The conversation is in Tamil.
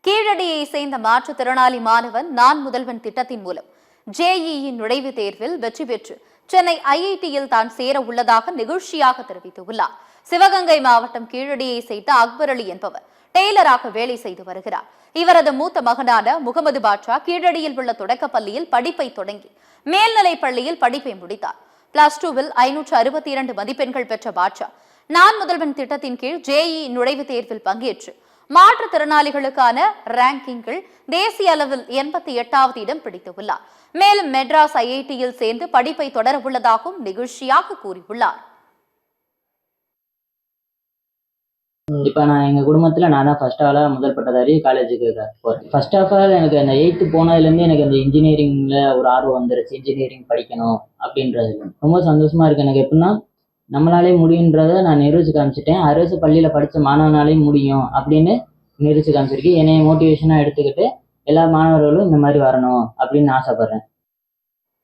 கீழடியை சேர்ந்த மாற்றுத்திறனாளி மாணவன் நான் முதல்வன் திட்டத்தின் மூலம் ஜேஇஇ நுழைவுத் தேர்வில் வெற்றி பெற்று சென்னை ஐஐடியில் தான் சேர உள்ளதாக நிகழ்ச்சியாக தெரிவித்துள்ளார். சிவகங்கை மாவட்டம் கீழடியை சேர்ந்த அக்பர் அலி என்பவர் டெய்லராக வேலை செய்து வருகிறார். இவரது மூத்த மகனான முகமது பாட்ஷா கீழடியில் உள்ள தொடக்கப் பள்ளியில் படிப்பை தொடங்கி மேல்நிலைப் பள்ளியில் படிப்பை முடித்தார். +2வில் 562 மதிப்பெண்கள் பெற்ற பாட்ஷா நான் முதல்வன் திட்டத்தின் கீழ் ஜேஇஇ நுழைவுத் தேர்வில் பங்கேற்று மாற்றுத்திறனாளிகளுக்கான ரேங்கிங்கில் தேசிய அளவில் 88வது இடம் பிடித்துள்ளார். மேலும் மெட்ராஸ் ஐஐடியில் சேர்ந்து படிப்பை தொடர உள்ளதாகவும் நிகழ்ச்சியாக கூறியுள்ளார். இப்போ நான் எங்கள் குடும்பத்தில் நான் தான் ஃபர்ஸ்ட் ஆளாக முதல் பட்டதாரி காலேஜுக்கு போகிறேன். ஃபர்ஸ்ட் ஆஃப் ஆல் எனக்கு அந்த 8th போனதுலேருந்து எனக்கு அந்த இன்ஜினியரிங்கில் ஒரு ஆர்வம் வந்துருச்சு. இன்ஜினியரிங் படிக்கணும் அப்படின்றது ரொம்ப சந்தோஷமாக இருக்குது. எனக்கு எப்படின்னா நம்மளாலே முடியுன்றதை நான் நிரூபிச்சு காமிச்சிட்டேன். அரசு பள்ளியில் படித்த மாணவனாலேயும் முடியும் அப்படின்னு நிரூபிச்சு காமிச்சிருக்கு. என்னைய மோட்டிவேஷனாக எடுத்துக்கிட்டு எல்லா மாணவர்களும் இந்த மாதிரி வரணும் அப்படின்னு ஆசைப்பட்றேன்.